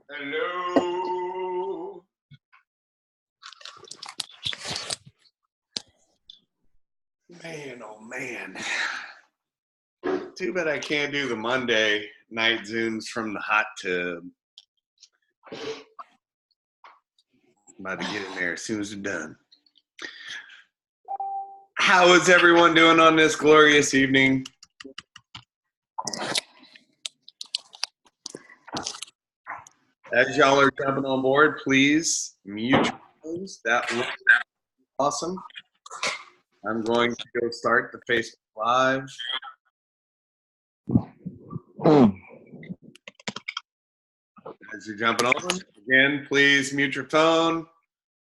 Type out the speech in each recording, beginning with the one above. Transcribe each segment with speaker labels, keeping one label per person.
Speaker 1: Hello. Man, oh man. Too bad I can't do the Monday night Zooms from the hot tub. I'm about to get in there as soon as we're done. How is everyone doing on this glorious evening? As y'all are jumping on board, please mute your phones. That would be awesome. I'm going to go start the Facebook Live. As you're jumping on, again, please mute your phone.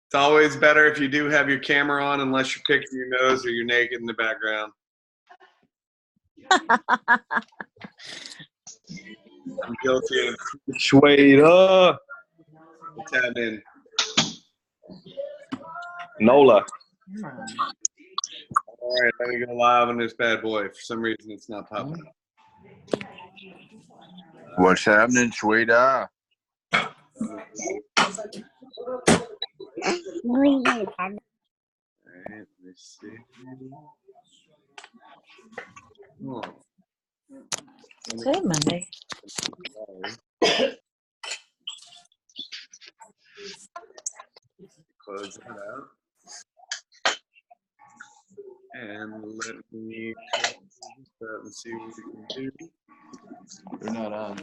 Speaker 1: It's always better if you do have your camera on, unless you're picking your nose or you're naked in the background. I'm guilty of
Speaker 2: Shweda.
Speaker 1: what's happening.
Speaker 2: Nola.
Speaker 1: All right, let me go live on this bad boy. For some reason, it's not popping up.
Speaker 3: What's happening, Shweda?
Speaker 1: All right, let's see. Oh.
Speaker 4: Today Monday.
Speaker 1: Close that out. And let me and see what we can do.
Speaker 3: You're not on.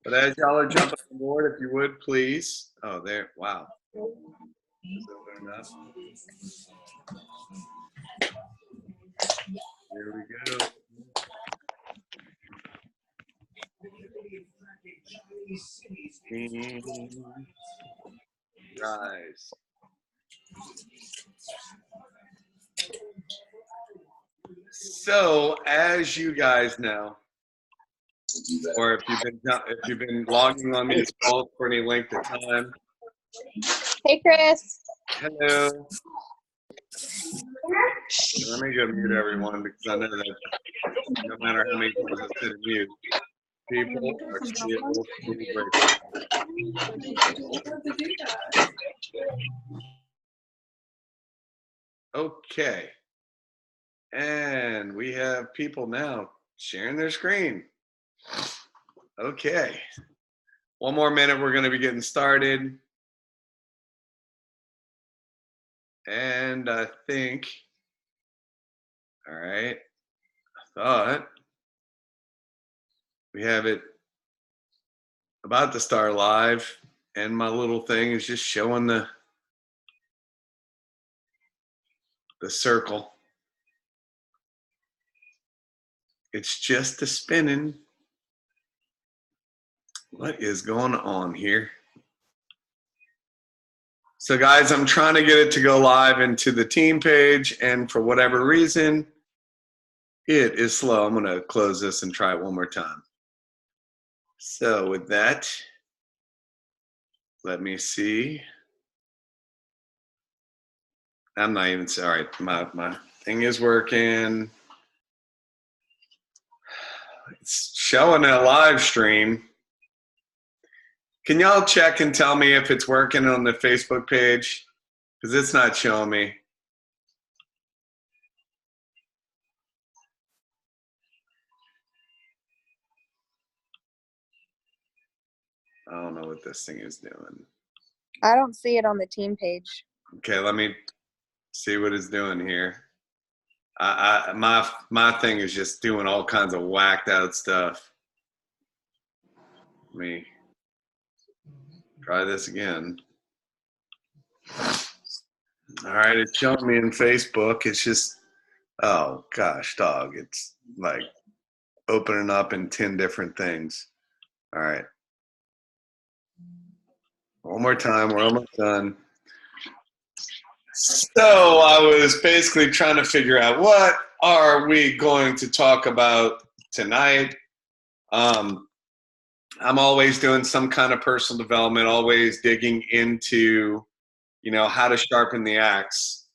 Speaker 1: But as y'all are jumping on board, if you would, please. Oh, there. Wow. Here we go. Nice. So, as you guys know, or if you've been logging on these calls for any length of time.
Speaker 5: Hey, Chris.
Speaker 1: Hello. Let me go mute everyone because I know that no matter how many times I sit and mute, people are still great. Okay. And we have people now sharing their screen. Okay. One more minute, we're going to be getting started. And I think, all right, I thought we have it about to start live, and my little thing is just showing the circle. It's just a spinning. What is going on here? So guys, I'm trying to get it to go live into the team page, and for whatever reason, it is slow. I'm gonna close this and try it one more time. So with that, let me see. I'm not even sorry. My thing is working. It's showing a live stream. Can y'all check and tell me if it's working on the Facebook page? Because it's not showing me. I don't know what this thing is doing.
Speaker 5: I don't see it on the team page.
Speaker 1: Okay, let me see what it's doing here. My thing is just doing all kinds of whacked out stuff. Let me try this again. All right, it's showing me in Facebook. It's just, oh gosh, dog. It's like opening up in 10 different things. All right. One more time, we're almost done. So I was basically trying to figure out what are we going to talk about tonight. I'm always doing some kind of personal development, always digging into, you know, how to sharpen the axe.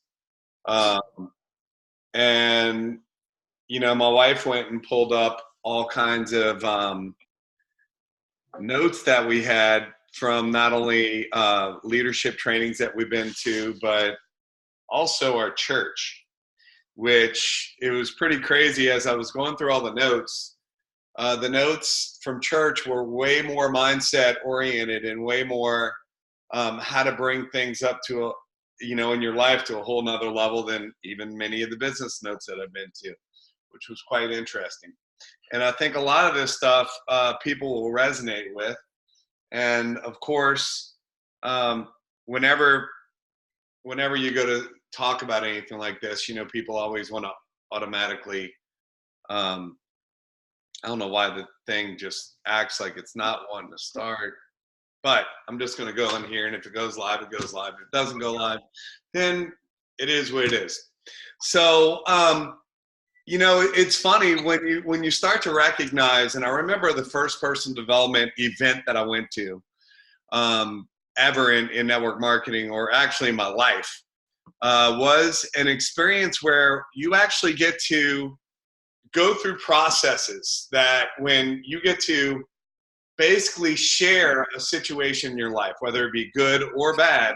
Speaker 1: And my wife went and pulled up all kinds of notes that we had from not only leadership trainings that we've been to, but also our church, which it was pretty crazy as I was going through all the notes. The notes from church were way more mindset oriented and way more how to bring things up to, in your life to a whole nother level than even many of the business notes that I've been to, which was quite interesting. And I think a lot of this stuff people will resonate with. And of course, whenever you go to talk about anything like this, people always want to automatically, I don't know why the thing just acts like it's not wanting to start, but I'm just going to go in here, and if it goes live, it goes live. If it doesn't go live, then it is what it is. So, it's funny when you start to recognize, and I remember the first person development event that I went to ever in network marketing, or actually in my life, was an experience where you actually get to go through processes that when you get to basically share a situation in your life, whether it be good or bad,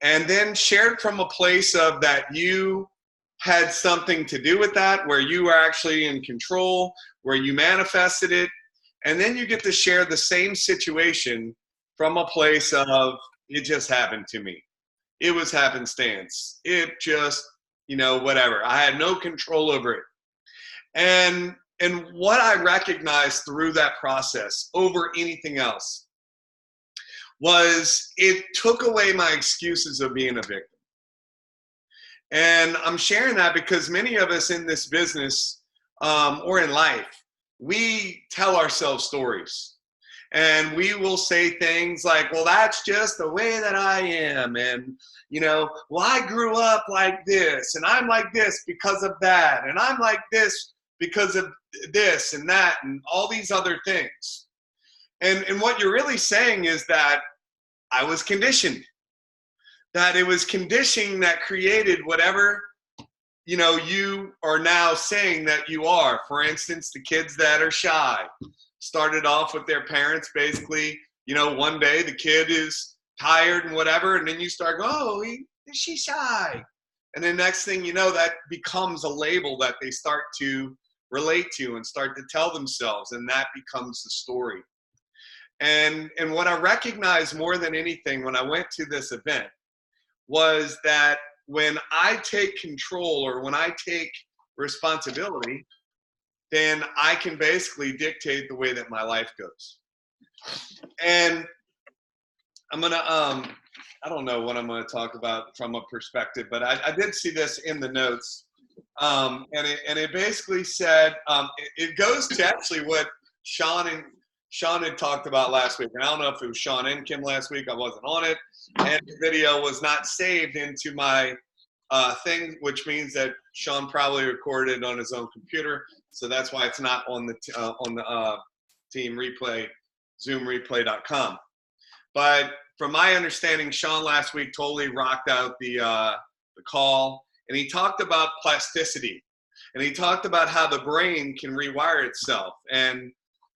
Speaker 1: and then share it from a place of that you had something to do with that, where you were actually in control, where you manifested it, and then you get to share the same situation from a place of, it just happened to me. It was happenstance. It just, whatever. I had no control over it. And what I recognized through that process over anything else was it took away my excuses of being a victim. And I'm sharing that because many of us in this business or in life, we tell ourselves stories. And we will say things like, well, that's just the way that I am. And, well, I grew up like this, and I'm like this because of that. And I'm like this because of this and that and all these other things. And what you're really saying is that I was conditioned. That it was conditioning that created whatever, you are now saying that you are. For instance, the kids that are shy started off with their parents basically, one day the kid is tired and whatever, and then you start going, oh, is she shy? And then next thing you know, that becomes a label that they start to relate to and start to tell themselves, and that becomes the story. And what I recognized more than anything when I went to this event was that when I take control, or when I take responsibility, then I can basically dictate the way that my life goes. And I'm gonna, I don't know what I'm gonna talk about from a perspective, but I did see this in the notes, and it basically said, it goes to actually what Sean had talked about last week. And I don't know if it was Sean and Kim last week. I wasn't on it, and the video was not saved into my thing, which means that Sean probably recorded it on his own computer. So that's why it's not on the team replay, zoomreplay.com. But from my understanding, Sean last week totally rocked out the call, and he talked about plasticity, and he talked about how the brain can rewire itself. And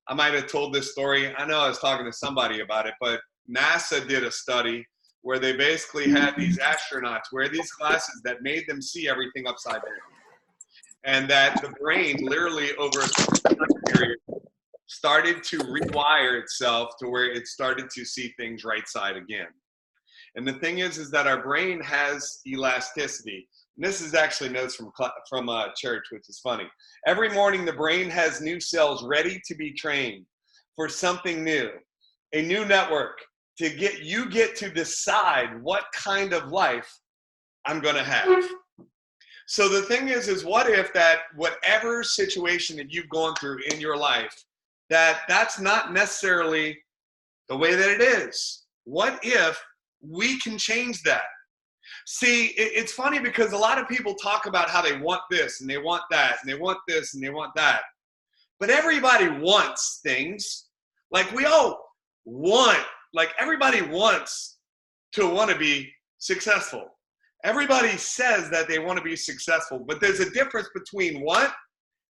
Speaker 1: I might have told this story. I know I was talking to somebody about it, but NASA did a study where they basically had these astronauts wear these glasses that made them see everything upside down. And that the brain literally over a time period started to rewire itself to where it started to see things right side again. And the thing is that our brain has elasticity. And this is actually notes from church, which is funny. Every morning, the brain has new cells ready to be trained for something new, a new network. You get to decide what kind of life I'm going to have. So the thing is what if that whatever situation that you've gone through in your life, that's not necessarily the way that it is? What if we can change that? See, it's funny because a lot of people talk about how they want this and they want that and they want this and they want that. But everybody wants things. Like we all want, like everybody wants to want to be successful. Everybody says that they want to be successful, but there's a difference between what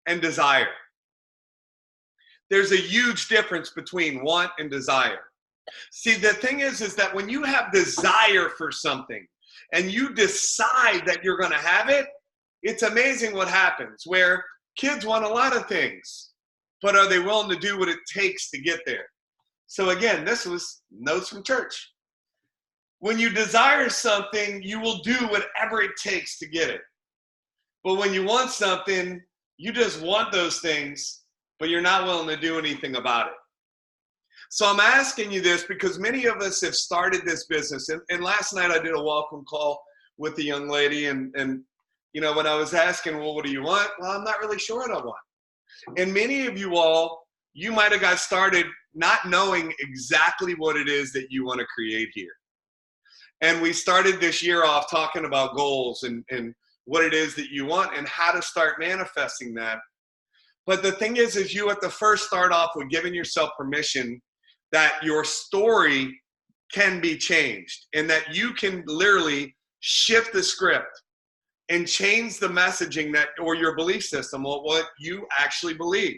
Speaker 1: and desire. There's a huge difference between want and desire. See, the thing is that when you have desire for something and you decide that you're going to have it, it's amazing what happens, where kids want a lot of things, but are they willing to do what it takes to get there? So again, this was notes from church. When you desire something, you will do whatever it takes to get it. But when you want something, you just want those things, but you're not willing to do anything about it. So I'm asking you this because many of us have started this business. And last night I did a welcome call with a young lady. And you know, when I was asking, well, what do you want? Well, I'm not really sure what I want. And many of you all, you might have got started not knowing exactly what it is that you want to create here. And we started this year off talking about goals and what it is that you want and how to start manifesting that. But the thing is you at the first start off with giving yourself permission that your story can be changed and that you can literally shift the script and change the messaging that, or your belief system, or what you actually believe.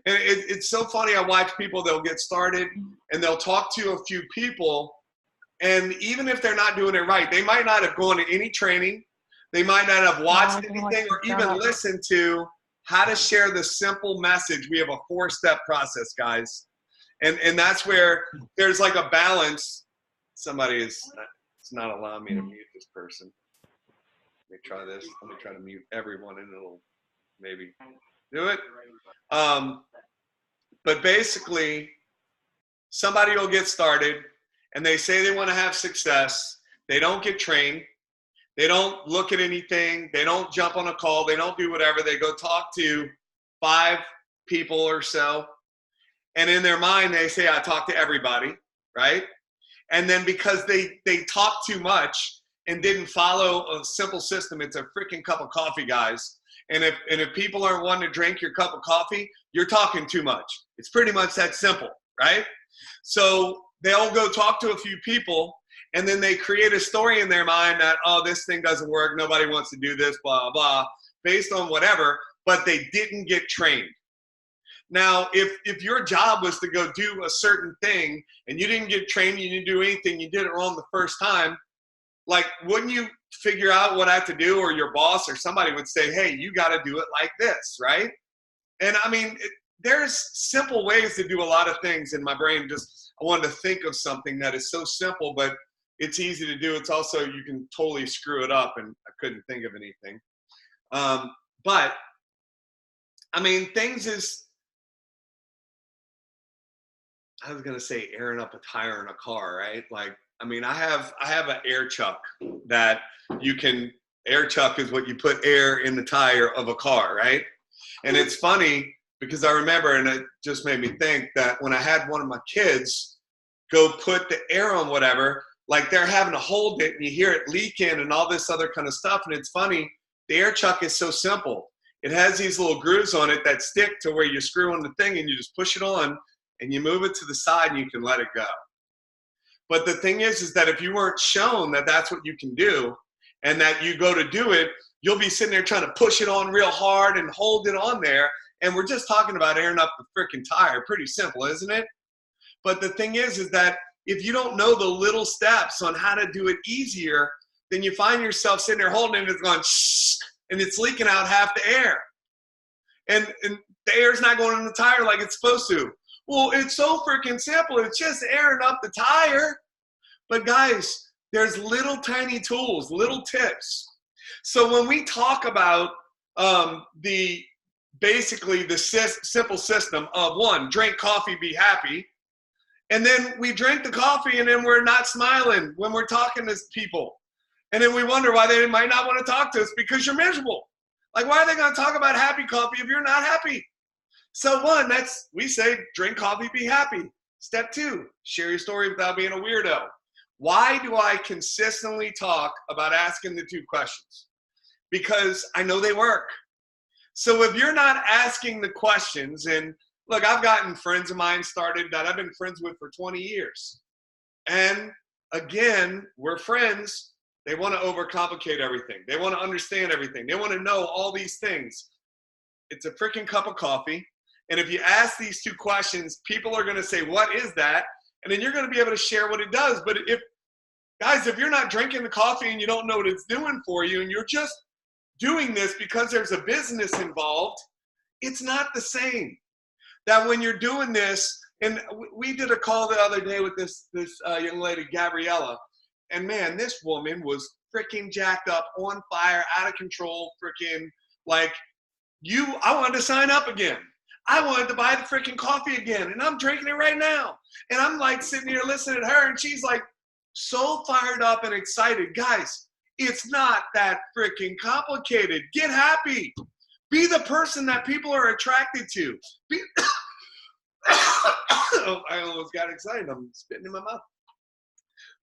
Speaker 1: And it's so funny. I watch people, they'll get started and they'll talk to a few people, and even if they're not doing it right, they might not have gone to any training. They might not have watched anything or even listened to how to share the simple message. We have a 4-step process, guys. And that's where there's like a balance. Somebody it's not allowing me to mute this person. Let me try this. Let me try to mute everyone and it'll maybe do it. But basically, somebody will get started and they say they want to have success. They don't get trained. They don't look at anything. They don't jump on a call. They don't do whatever. They go talk to 5 people or so. And in their mind, they say, I talk to everybody, right? And then because they talk too much and didn't follow a simple system, it's a freaking cup of coffee, guys. And if people aren't wanting to drink your cup of coffee, you're talking too much. It's pretty much that simple, right? So they'll go talk to a few people, and then they create a story in their mind that, oh, this thing doesn't work, nobody wants to do this, blah, blah, based on whatever, but they didn't get trained. Now, if your job was to go do a certain thing and you didn't get trained, you didn't do anything, you did it wrong the first time, like, wouldn't you figure out what I have to do, or your boss or somebody would say, hey, you got to do it like this, right? And I mean, there's simple ways to do a lot of things in my brain. Just, I wanted to think of something that is so simple, but it's easy to do. It's also, you can totally screw it up, and I couldn't think of anything. But I mean, things is, I was gonna say airing up a tire in a car, right? Like, I mean, I have an air chuck that you can, air chuck is what you put air in the tire of a car, right? And it's funny because I remember, and it just made me think that when I had one of my kids go put the air on whatever, like they're having to hold it and you hear it leaking and all this other kind of stuff. And it's funny, the air chuck is so simple. It has these little grooves on it that stick to where you screw on the thing and you just push it on and you move it to the side and you can let it go. But the thing is that if you weren't shown that that's what you can do and that you go to do it, you'll be sitting there trying to push it on real hard and hold it on there. And we're just talking about airing up the freaking tire. Pretty simple, isn't it? But the thing is that if you don't know the little steps on how to do it easier, then you find yourself sitting there holding it and it's going shh, and it's leaking out half the air. And the air's not going in the tire like it's supposed to. Well, it's so freaking simple. It's just airing up the tire. But guys, there's little tiny tools, little tips. So when we talk about basically the simple system of 1, drink coffee, be happy. And then we drink the coffee and then we're not smiling when we're talking to people. And then we wonder why they might not want to talk to us, because you're miserable. Like, why are they going to talk about happy coffee if you're not happy? So 1, we say drink coffee, be happy. Step 2, share your story without being a weirdo. Why do I consistently talk about asking the 2 questions? Because I know they work. So if you're not asking the questions, and look, I've gotten friends of mine started that I've been friends with for 20 years. And again, we're friends. They want to overcomplicate everything. They want to understand everything. They want to know all these things. It's a freaking cup of coffee. And if you ask these two questions, people are going to say, what is that? And then you're going to be able to share what it does. But if you're not drinking the coffee and you don't know what it's doing for you, and you're just doing this because there's a business involved, it's not the same. That when you're doing this, and we did a call the other day with this young lady, Gabriella, and man, this woman was freaking jacked up, on fire, out of control, freaking like I wanted to sign up again. I wanted to buy the freaking coffee again, and I'm drinking it right now. And I'm like sitting here listening to her, and she's like so fired up and excited. Guys, it's not that freaking complicated. Get happy. Be the person that people are attracted to. I almost got excited. I'm spitting in my mouth.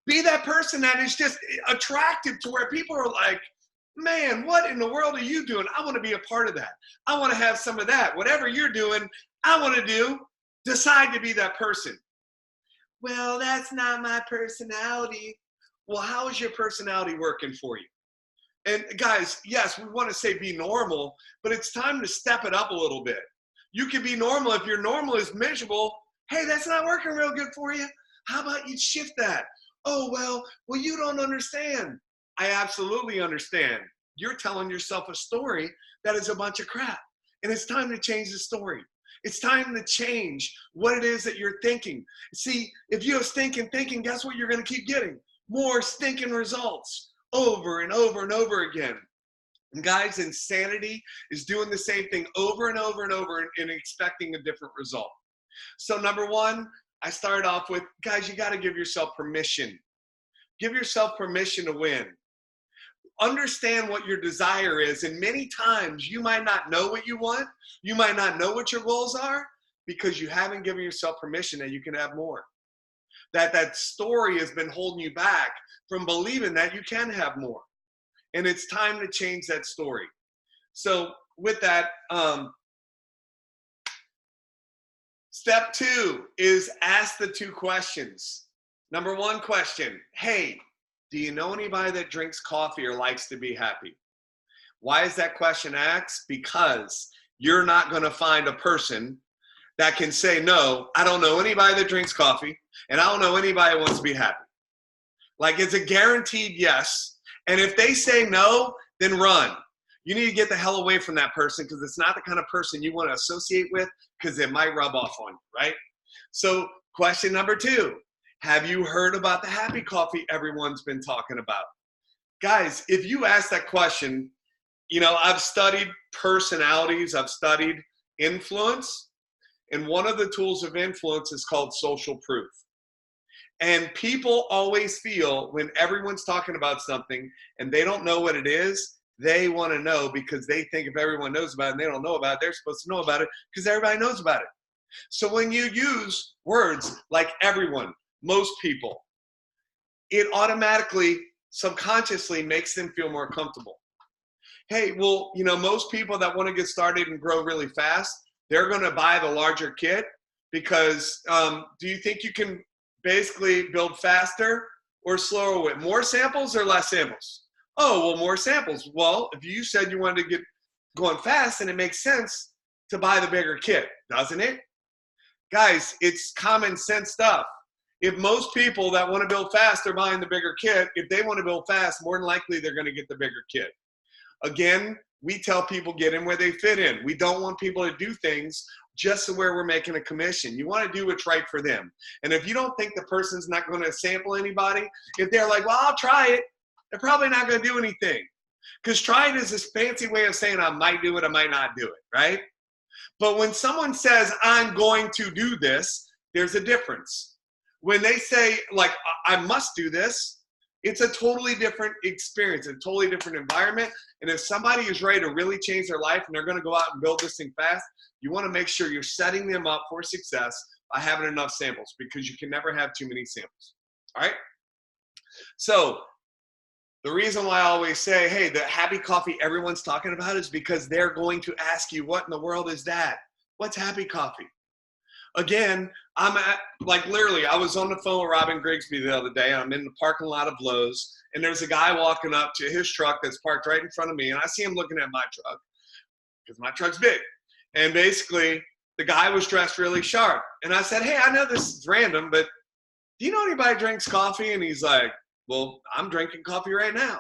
Speaker 1: Be that person that is just attractive to where people are like, man, what in the world are you doing? I want to be a part of that. I want to have some of that. Whatever you're doing, I want to do. Decide to be that person. Well, that's not my personality. Well, how is your personality working for you? And guys, yes, we want to say be normal, but it's time to step it up a little bit. You can be normal. If your normal is miserable, hey, that's not working real good for you. How about you shift that? Oh, well, you don't understand. I absolutely understand. You're telling yourself a story that is a bunch of crap. And it's time to change the story. It's time to change what it is that you're thinking. See, if you have stinking thinking, guess what you're going to keep getting? More stinking results over and over and over again. And guys, insanity is doing the same thing over and over and over and expecting a different result. So number one, I started off with, guys, you got to give yourself permission. Give yourself permission to win. Understand what your desire is. And many times you might not know what you want. You might not know what your goals are because you haven't given yourself permission that you can have more. That story has been holding you back from believing that you can have more. And it's time to change that story. So with that, step 2 is ask the 2 questions. Number 1 question, hey, do you know anybody that drinks coffee or likes to be happy? Why is that question asked? Because you're not going to find a person that can say, no, I don't know anybody that drinks coffee, and I don't know anybody that wants to be happy. Like, it's a guaranteed yes. And if they say no, then run. You need to get the hell away from that person because it's not the kind of person you want to associate with because it might rub off on you, right? So question number 2, have you heard about the happy coffee everyone's been talking about? Guys, if you ask that question, you know, I've studied personalities, I've studied influence, and one of the tools of influence is called social proof. And people always feel when everyone's talking about something and they don't know what it is, they want to know because they think if everyone knows about it and they don't know about it, they're supposed to know about it because everybody knows about it. So when you use words like everyone, most people, it automatically, subconsciously makes them feel more comfortable. Hey, well, you know, most people that want to get started and grow really fast, they're going to buy the larger kit because do you think you can basically build faster or slower with more samples or less samples? Oh, well, more samples. Well, if you said you wanted to get going fast, then it makes sense to buy the bigger kit, doesn't it? Guys, it's common sense stuff. If most people that want to build fast are buying the bigger kit, if they want to build fast, more than likely they're going to get the bigger kit. Again, we tell people get in where they fit in. We don't want people to do things just to where we're making a commission. You want to do what's right for them. And if you don't think the person's not going to sample anybody, if they're like, well, I'll try it, they're probably not going to do anything. Because trying is this fancy way of saying I might do it, I might not do it, right? But when someone says, I'm going to do this, there's a difference. When they say, like, I must do this, it's a totally different experience, a totally different environment. And if somebody is ready to really change their life and they're going to go out and build this thing fast, you want to make sure you're setting them up for success by having enough samples because you can never have too many samples. All right? So the reason why I always say, hey, the happy coffee everyone's talking about is because they're going to ask you, what in the world is that? What's happy coffee? Again, I'm at, like, literally, I was on the phone with Robin Grigsby the other day, and I'm in the parking lot of Lowe's, and there's a guy walking up to his truck that's parked right in front of me, and I see him looking at my truck, because my truck's big. And basically, the guy was dressed really sharp. And I said, hey, I know this is random, but do you know anybody drinks coffee? And he's like, well, I'm drinking coffee right now.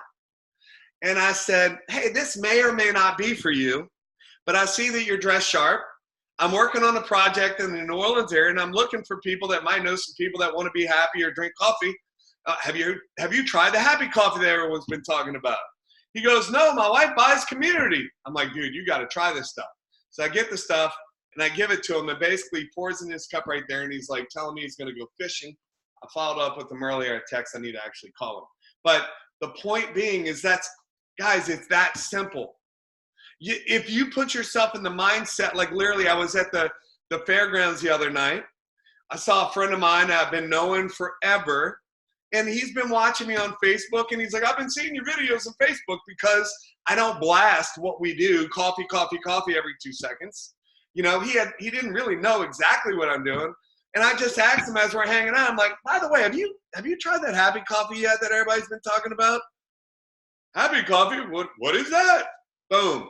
Speaker 1: And I said, hey, this may or may not be for you, but I see that you're dressed sharp. I'm working on a project in the New Orleans area, and I'm looking for people that might know some people that want to be happy or drink coffee. Have you tried the happy coffee that everyone's been talking about? He goes, no, my wife buys Community. I'm like, dude, you got to try this stuff. So I get the stuff, and I give it to him, and basically he pours in his cup right there, and he's like telling me he's going to go fishing. I followed up with him earlier. I text, I need to actually call him. But the point being is guys, it's that simple. If you put yourself in the mindset, like literally I was at the fairgrounds the other night. I saw a friend of mine I've been knowing forever, and he's been watching me on Facebook, and he's like, I've been seeing your videos on Facebook because I don't blast what we do, coffee, coffee, coffee every 2 seconds. You know, he didn't really know exactly what I'm doing. And I just asked him as we're hanging out, I'm like, by the way, have you tried that happy coffee yet that everybody's been talking about? Happy coffee? What is that? Boom.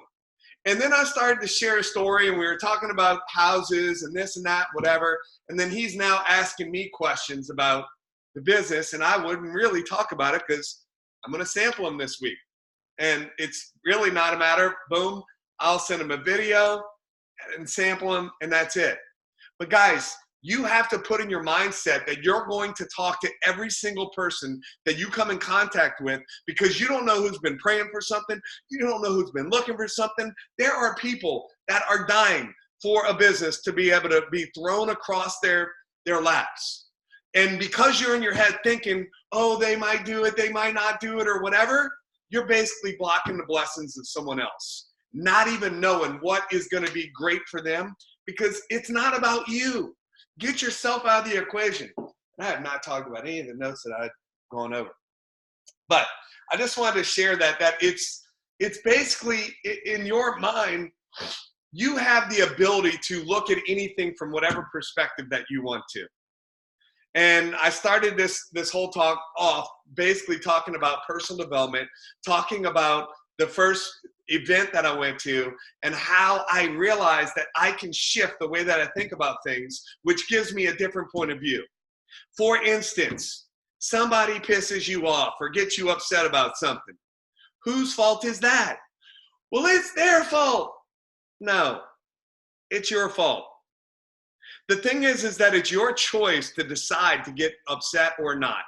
Speaker 1: And then I started to share a story, and we were talking about houses and this and that, whatever. And then he's now asking me questions about the business, and I wouldn't really talk about it because I'm going to sample him this week. And it's really not a matter, boom, I'll send him a video and sample him, and that's it. But guys, you have to put in your mindset that you're going to talk to every single person that you come in contact with, because you don't know who's been praying for something. You don't know who's been looking for something. There are people that are dying for a business to be able to be thrown across their laps. And because you're in your head thinking, oh, they might do it, they might not do it, or whatever, you're basically blocking the blessings of someone else, not even knowing what is going to be great for them, because it's not about you. Get yourself out of the equation. I have not talked about any of the notes that I've gone over. But I just wanted to share that it's basically in your mind, you have the ability to look at anything from whatever perspective that you want to. And I started this whole talk off basically talking about personal development, talking about the first event that I went to and how I realized that I can shift the way that I think about things, which gives me a different point of view. For instance, somebody pisses you off or gets you upset about something. Whose fault is that? Well, it's their fault. No, it's your fault. The thing is that it's your choice to decide to get upset or not.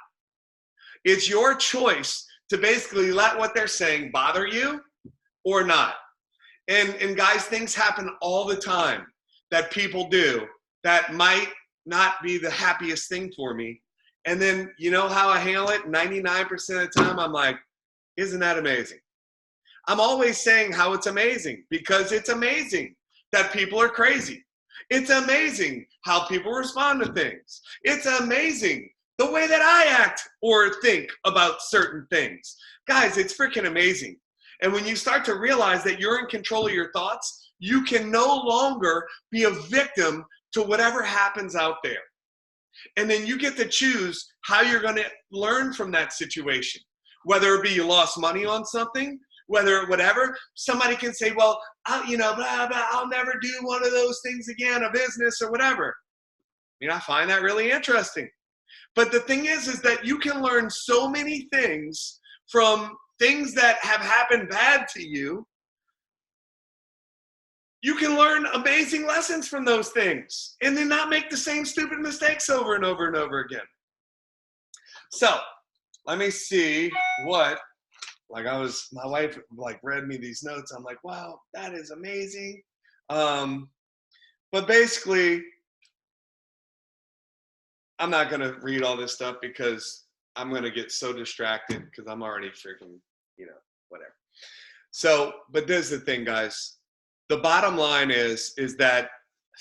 Speaker 1: It's your choice to basically let what they're saying bother you or not. And guys, things happen all the time that people do that might not be the happiest thing for me. And then you know how I handle it? 99% of the time I'm like, isn't that amazing? I'm always saying how it's amazing, because it's amazing that people are crazy. It's amazing how people respond to things. It's amazing the way that I act or think about certain things. Guys, it's freaking amazing. And when you start to realize that you're in control of your thoughts, you can no longer be a victim to whatever happens out there. And then you get to choose how you're going to learn from that situation. Whether it be you lost money on something, whether whatever, somebody can say, well, I'll never do one of those things again, a business or whatever. I find that really interesting. But the thing is that you can learn so many things from things that have happened bad to you. You can learn amazing lessons from those things and then not make the same stupid mistakes over and over and over again. So let me see what, my wife read me these notes. I'm like, wow, that is amazing. But basically, I'm not going to read all this stuff because I'm going to get so distracted because I'm already freaking, whatever. So, but this is the thing, guys. The bottom line is that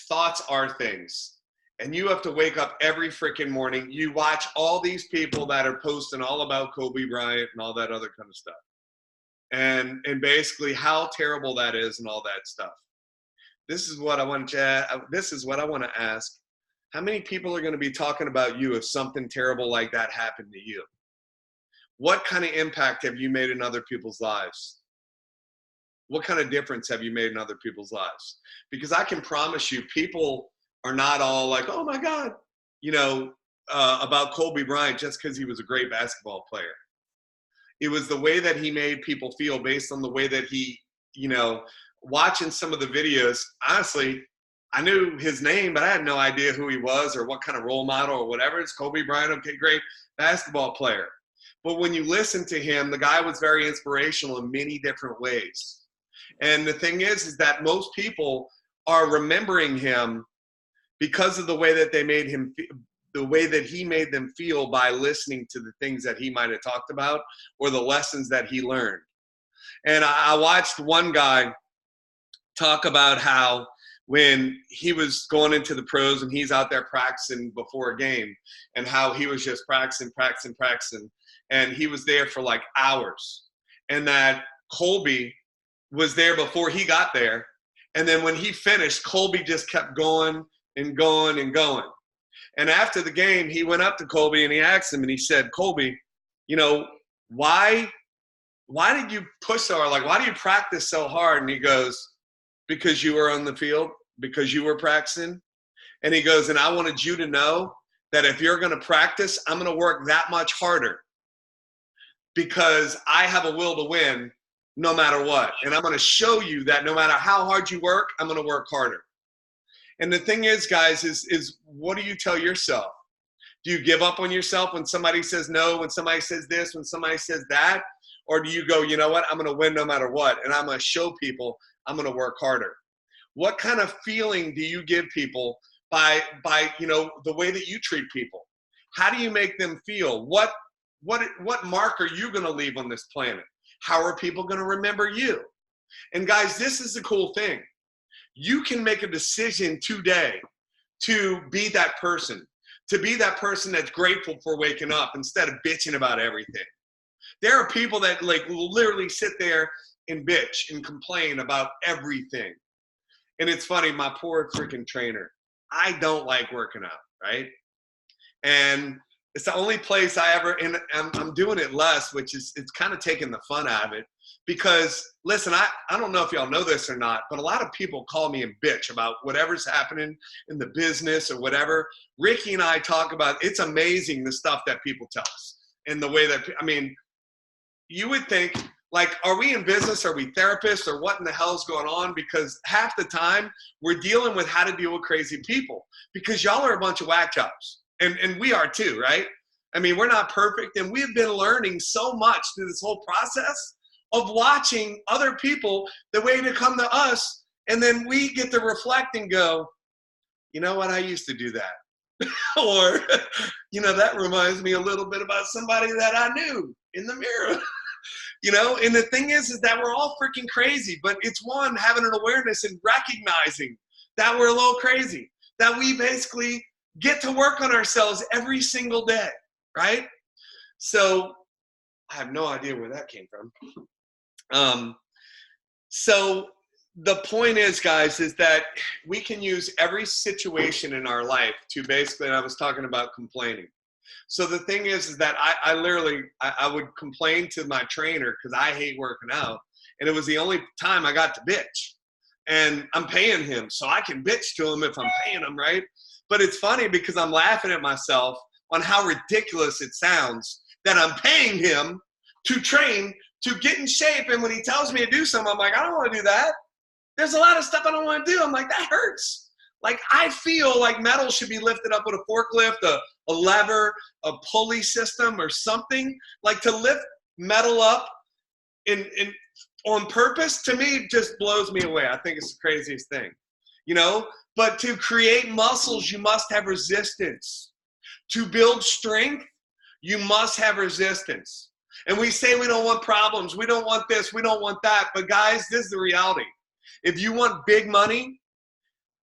Speaker 1: thoughts are things. And you have to wake up every freaking morning. You watch all these people that are posting all about Kobe Bryant and all that other kind of stuff. And basically how terrible that is and all that stuff. This is what I want to ask. How many people are going to be talking about you if something terrible like that happened to you? What kind of impact have you made in other people's lives? what kind of difference have you made in other people's lives? Because I can promise you, people are not all like, oh my God, about Kobe Bryant just because he was a great basketball player. It was the way that he made people feel based on the way that he, watching some of the videos, honestly, I knew his name, but I had no idea who he was or what kind of role model or whatever. It's Kobe Bryant, okay, great basketball player. But when you listen to him, the guy was very inspirational in many different ways. And the thing is that most people are remembering him because of the way that they made him, the way that he made them feel by listening to the things that he might have talked about or the lessons that he learned. And I watched one guy talk about how when he was going into the pros and he's out there practicing before a game and how he was just practicing. And he was there for like hours. And that Colby was there before he got there. And then when he finished, Colby just kept going and going and going. And after the game, he went up to Colby and he asked him and he said, Colby, why did you push so hard? Like, why do you practice so hard? And he goes, because you were on the field, because you were practicing. And he goes, and I wanted you to know that if you're going to practice, I'm going to work that much harder because I have a will to win no matter what. And I'm going to show you that no matter how hard you work, I'm going to work harder. And the thing is, guys, is what do you tell yourself? Do you give up on yourself when somebody says no, when somebody says this, when somebody says that? Or do you go, you know what, I'm going to win no matter what, and I'm going to show people I'm going to work harder? What kind of feeling do you give people by the way that you treat people? How do you make them feel? What mark are you going to leave on this planet? How are people going to remember you? And guys, this is the cool thing. You can make a decision today to be that person that's grateful for waking up instead of bitching about everything. There are people that will literally sit there and bitch and complain about everything. And it's funny, my poor freaking trainer, I don't like working out, right? And it's the only place I ever, and I'm doing it less, which is, it's kind of taking the fun out of it. Because, listen, I don't know if y'all know this or not, but a lot of people call me a bitch about whatever's happening in the business or whatever. Ricky and I talk about, it's amazing the stuff that people tell us. And the way that, you would think, like, are we in business? Are we therapists? Or what in the hell's going on? Because half the time, we're dealing with how to deal with crazy people. Because y'all are a bunch of whack jobs. And we are too, right? We're not perfect. And we've been learning so much through this whole process of watching other people, the way to come to us, and then we get to reflect and go, you know what, I used to do that. Or, that reminds me a little bit about somebody that I knew in the mirror. And the thing is that we're all freaking crazy, but it's one, having an awareness and recognizing that we're a little crazy, that we basically get to work on ourselves every single day, right? So I have no idea where that came from. So the point is, guys, is that we can use every situation in our life to basically, and I was talking about complaining. So the thing is that I literally would complain to my trainer because I hate working out. And it was the only time I got to bitch. And I'm paying him, so I can bitch to him if I'm paying him, right? But it's funny because I'm laughing at myself on how ridiculous it sounds that I'm paying him to train, to get in shape. And when he tells me to do something, I'm like, I don't want to do that. There's a lot of stuff I don't want to do. I'm like, that hurts. Like, I feel like metal should be lifted up with a forklift, a lever, a pulley system or something. Like, to lift metal up on purpose, to me, just blows me away. I think it's the craziest thing, But to create muscles, you must have resistance. To build strength, you must have resistance. And we say we don't want problems. We don't want this. We don't want that. But guys, this is the reality. If you want big money,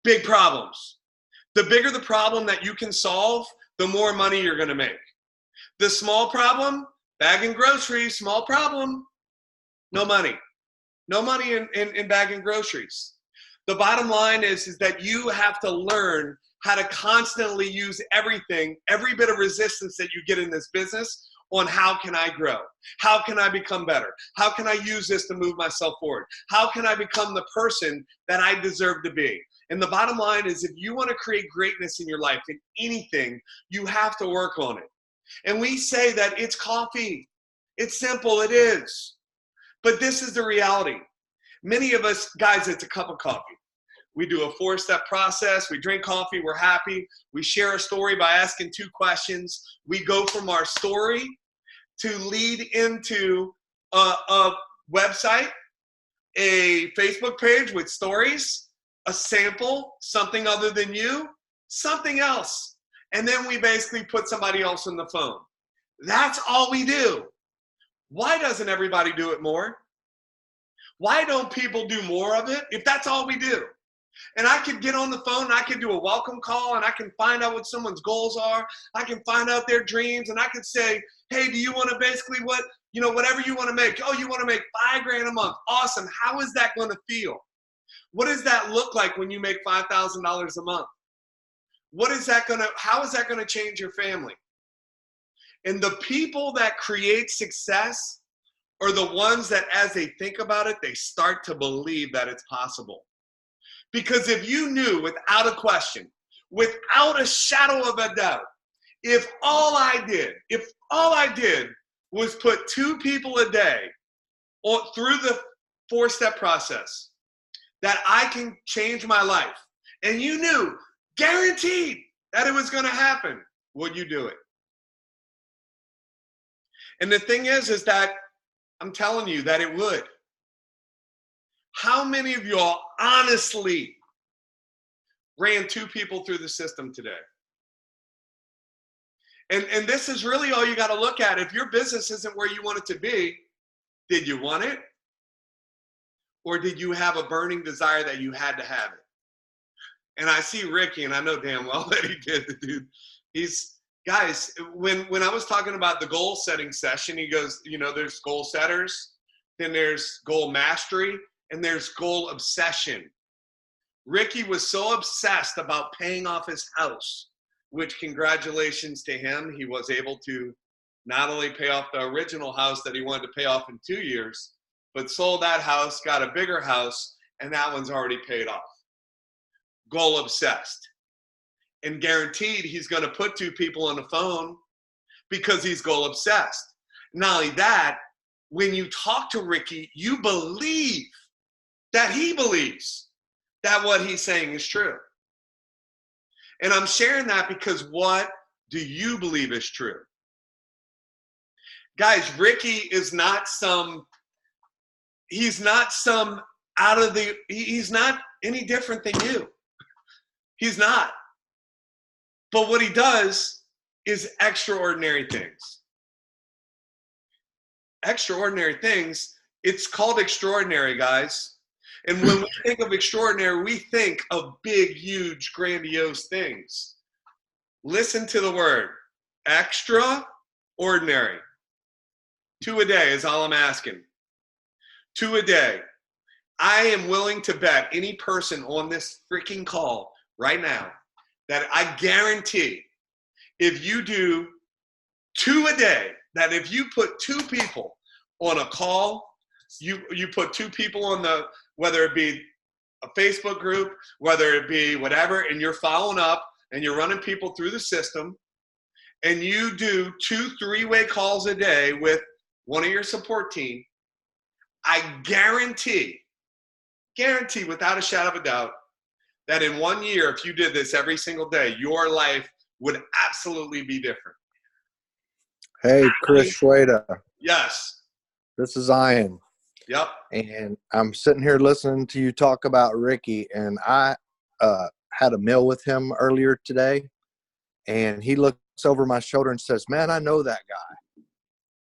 Speaker 1: big problems. The bigger the problem that you can solve, the more money you're going to make. The small problem, bagging groceries, small problem, no money. No money in bagging groceries. The bottom line is that you have to learn how to constantly use everything, every bit of resistance that you get in this business on how can I grow? How can I become better? How can I use this to move myself forward? How can I become the person that I deserve to be? And the bottom line is, if you want to create greatness in your life, in anything, you have to work on it. And we say that it's coffee. It's simple, it is. But this is the reality. Many of us, guys, it's a cup of coffee. We do a 4-step process. We drink coffee. We're happy. We share a story by asking 2 questions. We go from our story to lead into a website, a Facebook page with stories, a sample, something other than you, something else. And then we basically put somebody else on the phone. That's all we do. Why doesn't everybody do it more? Why don't people do more of it if that's all we do? And I could get on the phone and I can do a welcome call and I can find out what someone's goals are. I can find out their dreams and I can say, hey, do you want to basically whatever you want to make? Oh, you want to make $5,000 a month. Awesome. How is that going to feel? What does that look like when you make $5,000 a month? How is that going to change your family? And the people that create success are the ones that, as they think about it, they start to believe that it's possible. Because if you knew without a question, without a shadow of a doubt, if all I did was put 2 people a day through the 4-step process, that I can change my life, and you knew, guaranteed, that it was going to happen, would you do it? And the thing is that I'm telling you that it would. How many of y'all honestly ran 2 people through the system today? And this is really all you got to look at. If your business isn't where you want it to be, did you want it? Or did you have a burning desire that you had to have it? And I see Ricky, and I know damn well that he did, dude. Guys, when I was talking about the goal setting session, he goes, there's goal setters, then there's goal mastery, and there's goal obsession. Ricky was so obsessed about paying off his house, which congratulations to him. He was able to not only pay off the original house that he wanted to pay off in 2 years, but sold that house, got a bigger house, and that one's already paid off. Goal obsessed. And guaranteed he's going to put 2 people on the phone because he's goal obsessed. Not only that, when you talk to Ricky, you believe that he believes that what he's saying is true. And I'm sharing that because what do you believe is true? Guys, Ricky is not he's not any different than you. He's not. But what he does is extraordinary things. Extraordinary things, it's called extraordinary, guys. And when we think of extraordinary, we think of big, huge, grandiose things. Listen to the word, extraordinary. 2 a day is all I'm asking. 2 a day. I am willing to bet any person on this freaking call right now that I guarantee if you do 2 a day, that if you put 2 people on a call, you put 2 people on whether it be a Facebook group, whether it be whatever, and you're following up and you're running people through the system, and you do 2 3-way calls a day with one of your support team, I guarantee without a shadow of a doubt that in 1 year, if you did this every single day, your life would absolutely be different.
Speaker 6: Hey, Chris Schweda.
Speaker 1: Yes.
Speaker 6: This is Ian.
Speaker 1: Yep.
Speaker 6: And I'm sitting here listening to you talk about Ricky, and I had a meal with him earlier today, and he looks over my shoulder and says, man, I know that guy.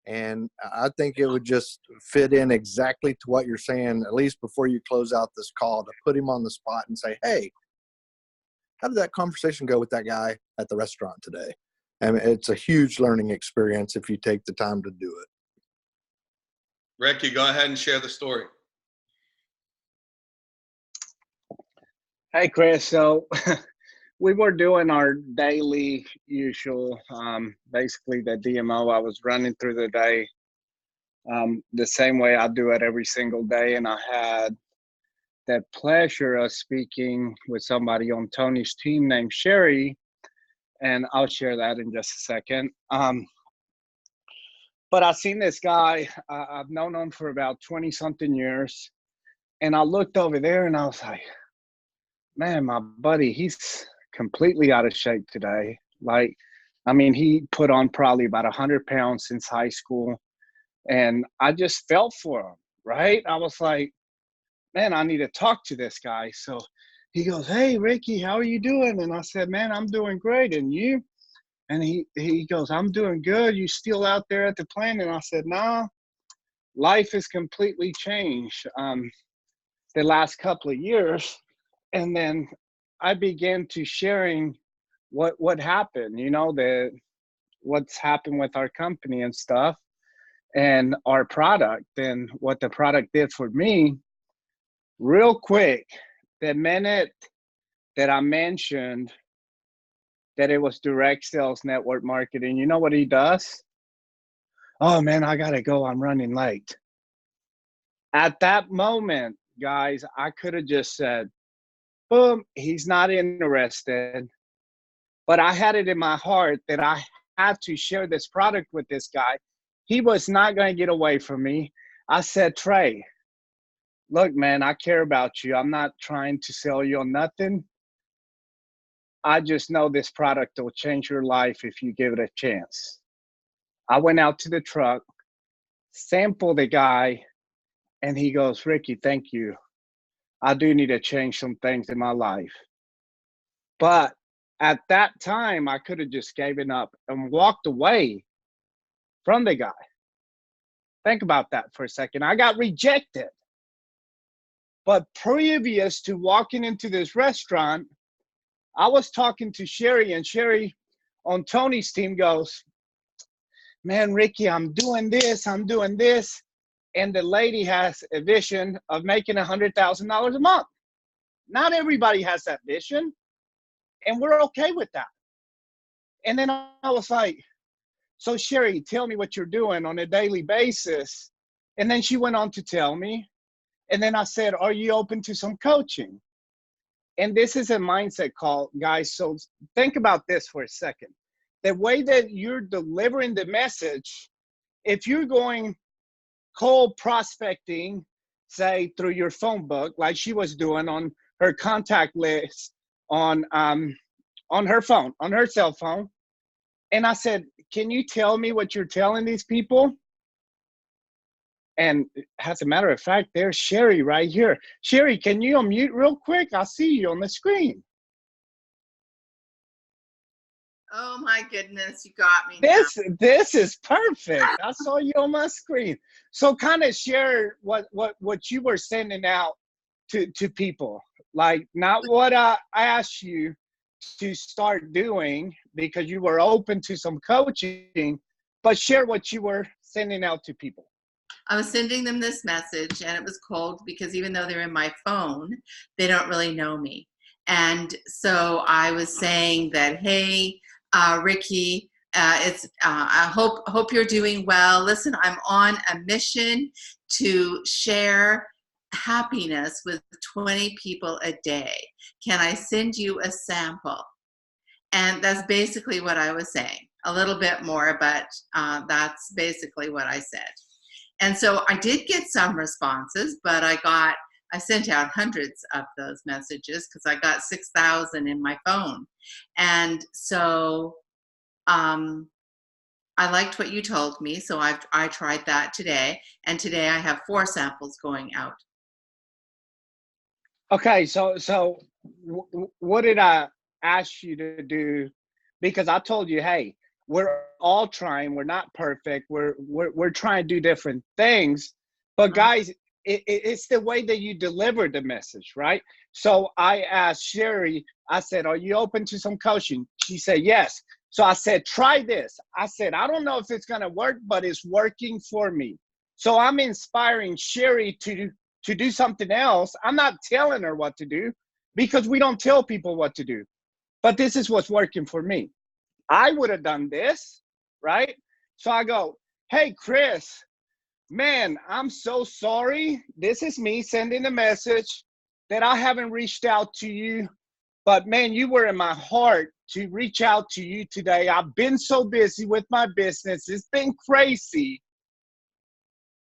Speaker 6: And I think it would just fit in exactly to what you're saying, at least before you close out this call, to put him on the spot and say, hey, how did that conversation go with that guy at the restaurant today? And it's a huge learning experience if you take the time to do it.
Speaker 1: Ricky, go ahead and share the story.
Speaker 7: Hey, Chris. So we were doing our daily usual, basically the DMO. I was running through the day the same way I do it every single day. And I had the pleasure of speaking with somebody on Tony's team named Sherry, and I'll share that in just a second. But I seen this guy, I've known him for about 20 something years. And I looked over there and I was like, man, my buddy, he's completely out of shape today. Like, I mean, he put on probably about 100 pounds since high school. And I just felt for him, right? I was like, man, I need to talk to this guy. So he goes, hey, Ricky, how are you doing? And I said, man, I'm doing great. And you? And he goes, I'm doing good. You still out there at the plant? And I said, nah, life has completely changed the last couple of years. And then I began to sharing what happened, you know, what's happened with our company and stuff and our product and what the product did for me. Real quick, the minute that I mentioned that it was direct sales network marketing, you know what he does? Oh man, I gotta go, I'm running late. At that moment, guys, I could have just said, boom, he's not interested. But I had it in my heart that I had to share this product with this guy. He was not going to get away from me. I said, Trey, look, man, I care about you. I'm not trying to sell you on nothing. I just know this product will change your life if you give it a chance. I went out to the truck, sampled the guy, and he goes, Ricky, thank you. I do need to change some things in my life. But at that time, I could have just given up and walked away from the guy. Think about that for a second. I got rejected. But previous to walking into this restaurant, I was talking to Sherry, and Sherry on Tony's team goes, man, Ricky, I'm doing this. And the lady has a vision of making $100,000 a month. Not everybody has that vision, and we're okay with that. And then I was like, so Sherry, tell me what you're doing on a daily basis. And then she went on to tell me. And then I said, are you open to some coaching? And this is a mindset call, guys. So think about this for a second. The way that you're delivering the message, if you're going cold prospecting, say through your phone book, like she was doing on her contact list on her phone, on her cell phone. And I said, can you tell me what you're telling these people? And as a matter of fact, there's Sherry right here. Sherry, can you unmute real quick? I see you on the screen.
Speaker 8: Oh my goodness, you got me now.
Speaker 7: This is perfect. I saw you on my screen. So kind of share what you were sending out to people. Like not what I asked you to start doing because you were open to some coaching, but share what you were sending out to people.
Speaker 8: I was sending them this message, and it was cold because even though they're in my phone, they don't really know me. And so I was saying that, hey, Ricky, I hope you're doing well. Listen, I'm on a mission to share happiness with 20 people a day. Can I send you a sample? And that's basically what I was saying. A little bit more, but that's basically what I said. And so I did get some responses, but I sent out hundreds of those messages because I got 6,000 in my phone. And so I liked what you told me, so I tried that today. And today I have 4 samples going out.
Speaker 7: Okay, so what did I ask you to do? Because I told you, hey, we're all trying. We're not perfect. We're trying to do different things. But guys, it's the way that you deliver the message, right? So I asked Sherry, I said, are you open to some coaching? She said, yes. So I said, try this. I said, I don't know if it's going to work, but it's working for me. So I'm inspiring Sherry to do something else. I'm not telling her what to do because we don't tell people what to do. But this is what's working for me. I would have done this, right? So I go, hey, Chris, man, I'm so sorry. This is me sending a message that I haven't reached out to you. But man, you were in my heart to reach out to you today. I've been so busy with my business. It's been crazy.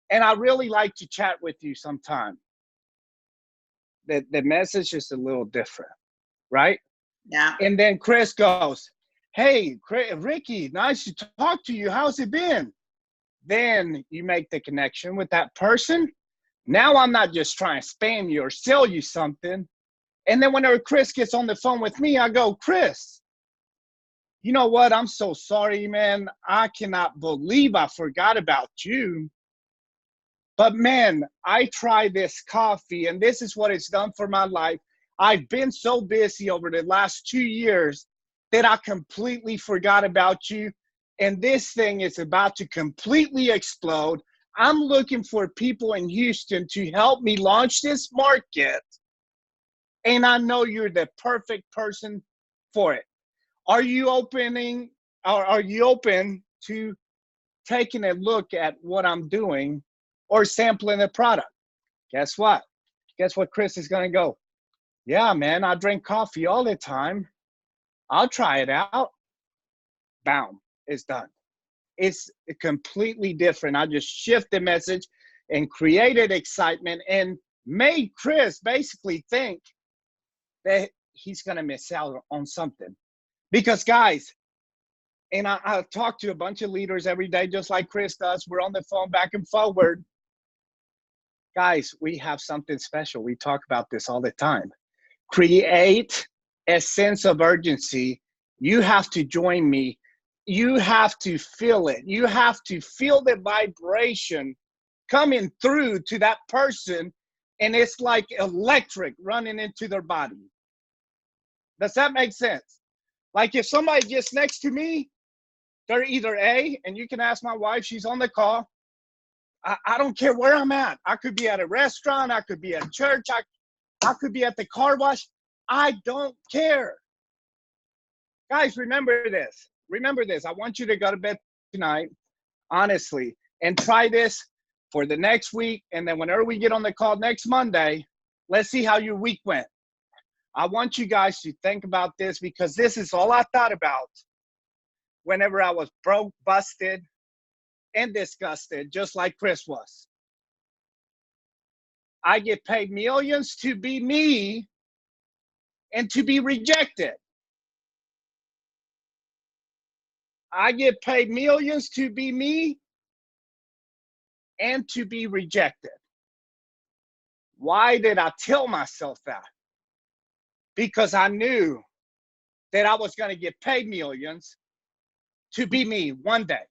Speaker 7: And I really like to chat with you sometime. The message is a little different, right?
Speaker 8: Yeah.
Speaker 7: And then Chris goes, hey, Ricky, nice to talk to you. How's it been? Then you make the connection with that person. Now I'm not just trying to spam you or sell you something. And then whenever Chris gets on the phone with me, I go, Chris, you know what? I'm so sorry, man. I cannot believe I forgot about you. But man, I tried this coffee and this is what it's done for my life. I've been so busy over the last 2 years that I completely forgot about you. And this thing is about to completely explode. I'm looking for people in Houston to help me launch this market. And I know you're the perfect person for it. Are you open to taking a look at what I'm doing or sampling a product? Guess what? Guess what Chris is going to go? Yeah, man, I drink coffee all the time. I'll try it out. Boom, it's done. It's completely different. I just shift the message and created excitement and made Chris basically think that he's going to miss out on something. Because guys, and I talk to a bunch of leaders every day, just like Chris does. We're on the phone back and forward. Guys, we have something special. We talk about this all the time. Create a sense of urgency. You have to join me. You have to feel it. You have to feel the vibration coming through to that person, and it's like electric running into their body. Does that make sense? Like if somebody gets next to me, they're either A, and you can ask my wife, she's on the call. I don't care where I'm at. I could be at a restaurant. I could be at church. I could be at the car wash. I don't care. Guys, remember this. Remember this. I want you to go to bed tonight, honestly, and try this for the next week. And then whenever we get on the call next Monday, let's see how your week went. I want you guys to think about this because this is all I thought about whenever I was broke, busted, and disgusted, just like Chris was. I get paid millions to be me and to be rejected. I get paid millions to be me and to be rejected. Why did I tell myself that? Because I knew that I was going to get paid millions to be me one day.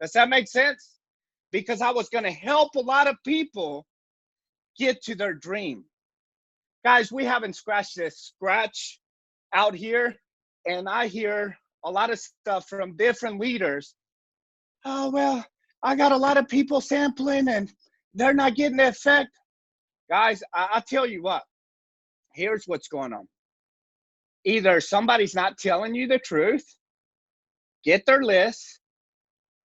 Speaker 7: Does that make sense? Because I was going to help a lot of people get to their dream. Guys, we haven't scratched this scratch out here, and I hear a lot of stuff from different leaders. Oh, well, I got a lot of people sampling and they're not getting the effect. Guys, I'll tell you what, here's what's going on. Either somebody's not telling you the truth, get their list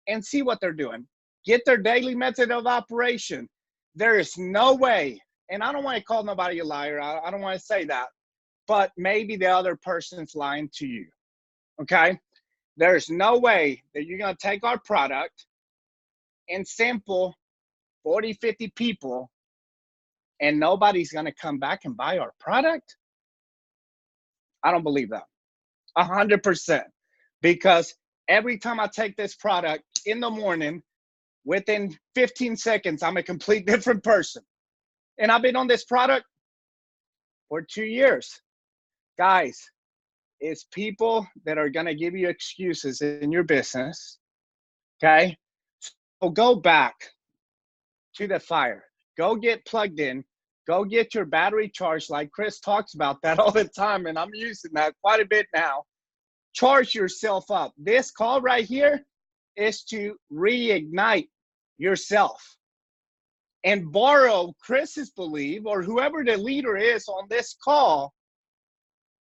Speaker 7: and see what they're doing. Get their daily method of operation. There is no way, and I don't want to call nobody a liar. I don't want to say that, but maybe the other person's lying to you, okay? There's no way that you're going to take our product and sample 40, 50 people and nobody's going to come back and buy our product. I don't believe that 100%, because every time I take this product in the morning, within 15 seconds, I'm a complete different person. And I've been on this product for 2 years. Guys, it's people that are going to give you excuses in your business, okay? So go back to the fire. Go get plugged in. Go get your battery charged, like Chris talks about that all the time, and I'm using that quite a bit now. Charge yourself up. This call right here is to reignite yourself and borrow Chris's belief, or whoever the leader is on this call,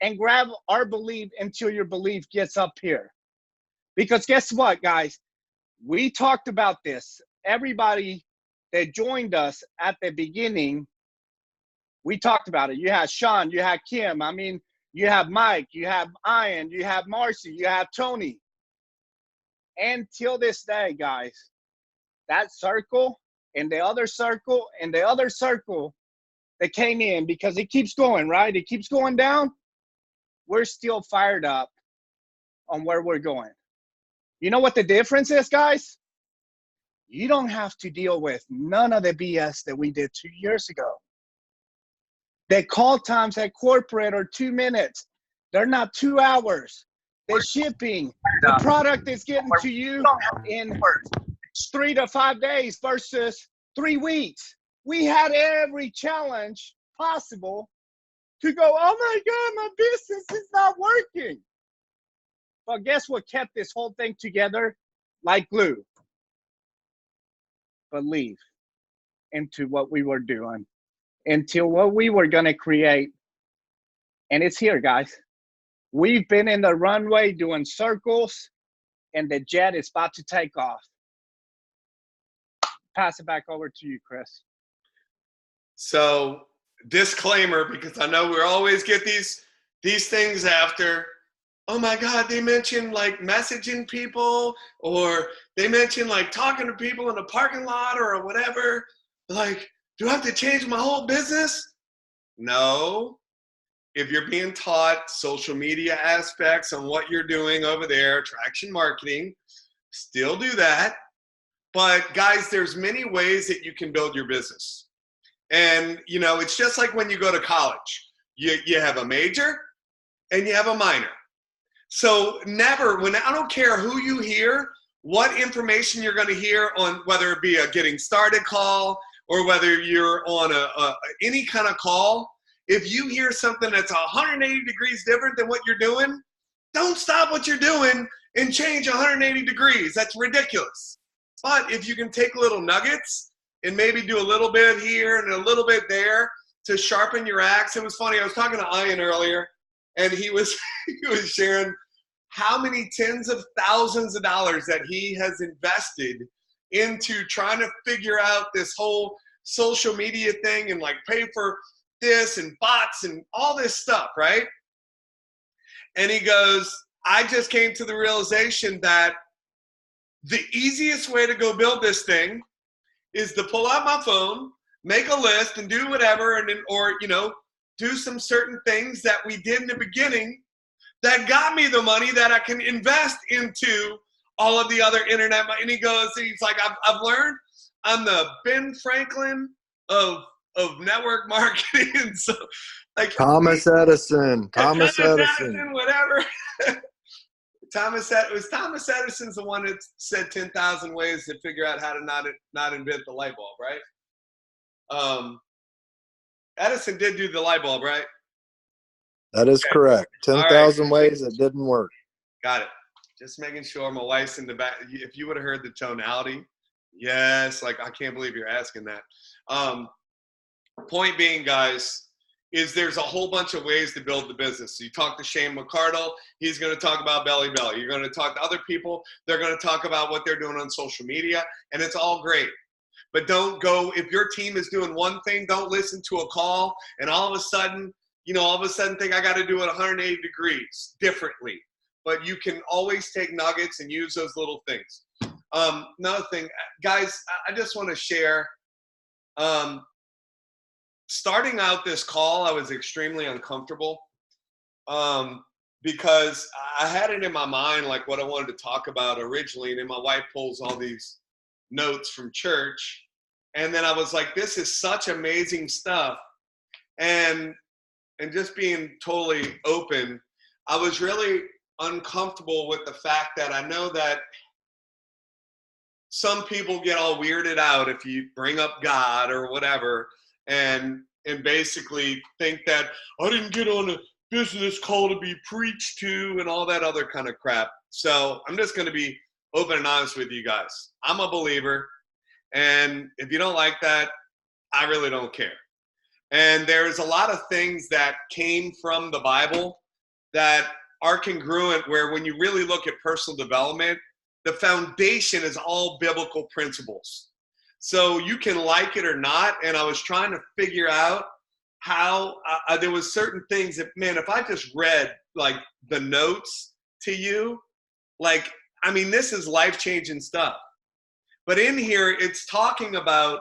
Speaker 7: and grab our belief until your belief gets up here. Because guess what, guys? We talked about this. Everybody that joined us at the beginning, we talked about it. You had Sean, you had Kim. I mean, you have Mike, you have Ian, you have Marcy, you have Tony. And till this day, guys, that circle and the other circle and the other circle that came in, because it keeps going, right? It keeps going down. We're still fired up on where we're going. You know what the difference is, guys? You don't have to deal with none of the BS that we did 2 years ago. The call times at corporate are 2 minutes. They're not 2 hours. The shipping, the product is getting to you in 3 to 5 days versus 3 weeks. We had every challenge possible to go, oh my God, my business is not working. But guess what kept this whole thing together like glue? Believe into what we were doing, into what we were going to create. And it's here, guys. We've been in the runway doing circles, and the jet is about to take off. Pass it back over to you, Chris.
Speaker 1: So, disclaimer, because I know we always get these things after, oh my God, they mentioned like messaging people, or they mentioned like talking to people in the parking lot or whatever. Like, do I have to change my whole business? No. If you're being taught social media aspects on what you're doing over there, traction marketing, still do that. But guys, there's many ways that you can build your business. And, you know, it's just like when you go to college. You have a major and you have a minor. So never, I don't care who you hear, what information you're going to hear on, whether it be a getting started call or whether you're on any kind of call, if you hear something that's 180 degrees different than what you're doing, don't stop what you're doing and change 180 degrees. That's ridiculous. But if you can take little nuggets and maybe do a little bit here and a little bit there to sharpen your axe. It was funny. I was talking to Ian earlier, and he was sharing how many tens of thousands of dollars that he has invested into trying to figure out this whole social media thing and like pay for this and bots and all this stuff, right? And he goes, I just came to the realization that the easiest way to go build this thing is to pull out my phone, make a list and do whatever, and then, or, you know, do some certain things that we did in the beginning that got me the money that I can invest into all of the other internet. And he goes, he's like, I've learned I'm the Ben Franklin of network marketing. So, like
Speaker 6: Thomas Edison,
Speaker 1: whatever. Thomas Edison's the one that said 10,000 ways to figure out how to not invent the light bulb, right? Edison did do the light bulb, right?
Speaker 6: That is correct. 10,000 ways it didn't work.
Speaker 1: Got it. Just making sure. My wife's in the back. If you would have heard the tonality, yes, like I can't believe you're asking that. Point being, guys, is there's a whole bunch of ways to build the business. So you talk to Shane McCardle, he's going to talk about Belly Belly. You're going to talk to other people, they're going to talk about what they're doing on social media, and it's all great. But don't go, if your team is doing one thing, don't listen to a call and all of a sudden think I got to do it 180 degrees differently. But you can always take nuggets and use those little things. Another thing, guys, I just want to share, starting out this call, I was extremely uncomfortable because I had it in my mind like what I wanted to talk about originally, and then my wife pulls all these notes from church, and then I was like, this is such amazing stuff. And just being totally open, I was really uncomfortable with the fact that I know that some people get all weirded out if you bring up God or whatever, and basically think that I didn't get on a business call to be preached to and all that other kind of crap. So I'm just going to be open and honest with you guys. I'm a believer, and if you don't like that, I really don't care. And there's a lot of things that came from the Bible that are congruent, where when you really look at personal development, the foundation is all biblical principles. So you can like it or not. And I was trying to figure out how there was certain things that, man, if I just read like the notes to you, like, I mean, this is life-changing stuff. But in here, it's talking about,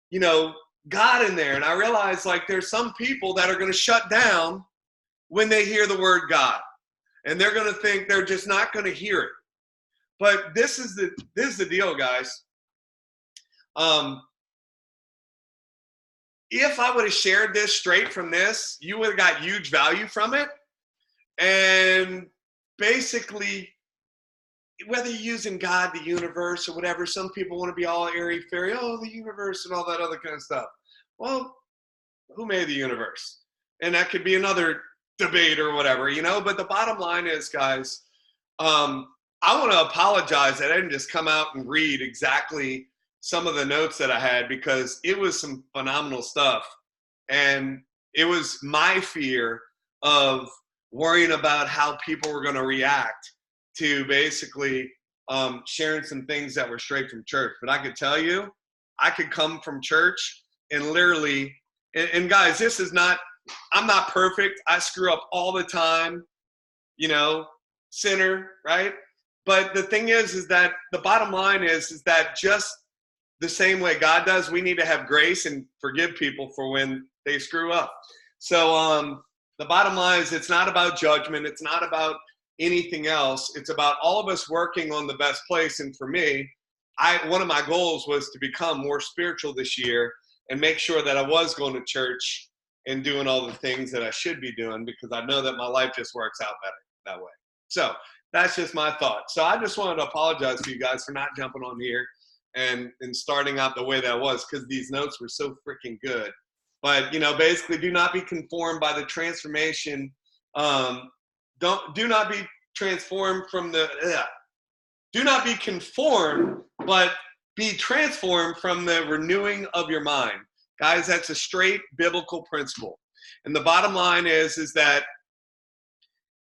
Speaker 1: you know, God in there. And I realized, like, there's some people that are going to shut down when they hear the word God. And they're going to think they're just not going to hear it. But this is the deal, guys. If I would have shared this straight from this, you would have got huge value from it. And basically, whether you're using God, the universe, or whatever, some people want to be all airy-fairy, oh, the universe and all that other kind of stuff. Well, who made the universe? And that could be another debate or whatever, you know? But the bottom line is, guys, I want to apologize that I didn't just come out and read exactly some of the notes that I had, because it was some phenomenal stuff. And it was my fear of worrying about how people were going to react to basically sharing some things that were straight from church. But I could tell you, I could come from church and literally, and guys, this is not, I'm not perfect. I screw up all the time, you know, sinner, right? But the thing is that the bottom line is that just the same way God does, we need to have grace and forgive people for when they screw up. So the bottom line is, it's not about judgment. It's not about anything else. It's about all of us working on the best place. And for me, one of my goals was to become more spiritual this year and make sure that I was going to church and doing all the things that I should be doing, because I know that my life just works out better that way. So that's just my thought. So I just wanted to apologize to you guys for not jumping on here and starting out the way that was, because these notes were so freaking good. But, you know, basically, do not be conformed by the transformation. Do not be transformed from the, do not be conformed, but be transformed from the renewing of your mind. Guys, that's a straight biblical principle. And the bottom line is that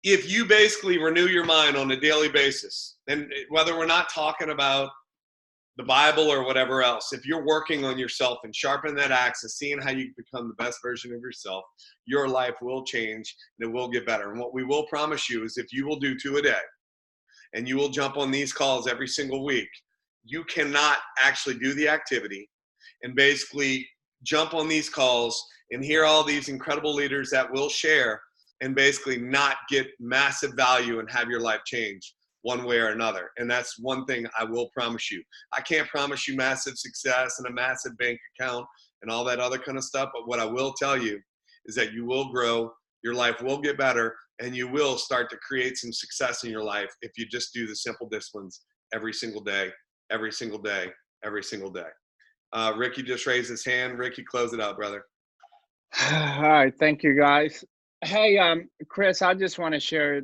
Speaker 1: if you basically renew your mind on a daily basis, and whether we're not talking about the Bible or whatever else, if you're working on yourself and sharpen that axe and seeing how you become the best version of yourself, your life will change and it will get better. And what we will promise you is, if you will do 2 a day and you will jump on these calls every single week, you cannot actually do the activity and basically jump on these calls and hear all these incredible leaders that will share and basically not get massive value and have your life change one way or another. And that's one thing I will promise you. I can't promise you massive success and a massive bank account and all that other kind of stuff. But what I will tell you is that you will grow, your life will get better, and you will start to create some success in your life if you just do the simple disciplines every single day, every single day, every single day. Ricky just raised his hand. Ricky, close it out, brother.
Speaker 7: All right, thank you, guys. Hey, Chris, I just want to share.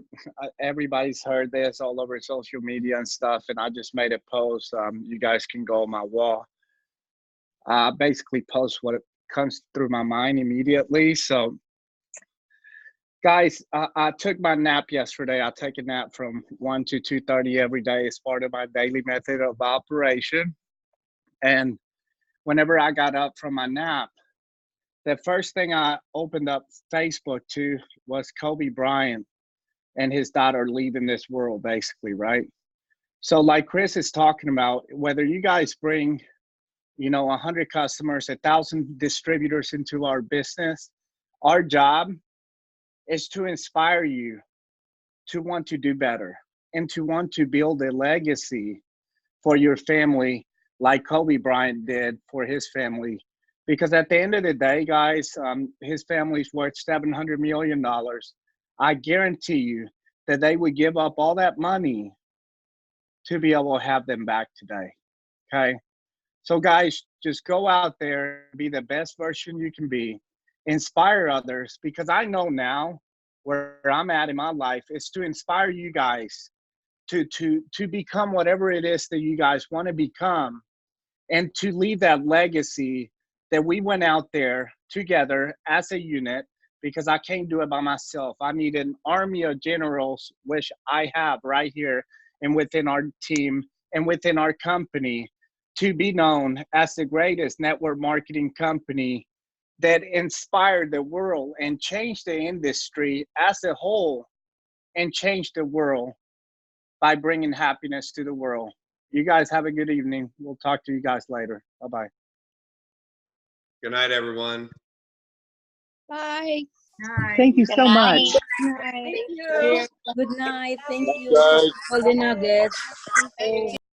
Speaker 7: Everybody's heard this all over social media and stuff, and I just made a post. You guys can go on my wall. Basically, post what comes through my mind immediately. So, guys, I took my nap yesterday. I take a nap from 1 to 2:30 every day as part of my daily method of operation. And whenever I got up from my nap, the first thing I opened up Facebook to was Kobe Bryant and his daughter leaving this world, basically, right? So like Chris is talking about, whether you guys bring, 100 customers, 1,000 distributors into our business, our job is to inspire you to want to do better and to want to build a legacy for your family like Kobe Bryant did for his family. Because at the end of the day, guys, his family's worth $700 million. I guarantee you that they would give up all that money to be able to have them back today, okay? So, guys, just go out there, be the best version you can be, inspire others, because I know now where I'm at in my life is to inspire you guys to become whatever it is that you guys want to become, and to leave that legacy that we went out there together as a unit, because I can't do it by myself. I need an army of generals, which I have right here and within our team and within our company, to be known as the greatest network marketing company that inspired the world and changed the industry as a whole and changed the world by bringing happiness to the world. You guys have a good evening. We'll talk to you guys later. Bye-bye.
Speaker 1: Good night, everyone.
Speaker 5: Bye.
Speaker 9: Thank you
Speaker 5: Good
Speaker 9: so much.
Speaker 5: night.
Speaker 4: Night.
Speaker 8: Thank you.
Speaker 4: Good night. Thank you for all the nuggets.
Speaker 5: Thank you.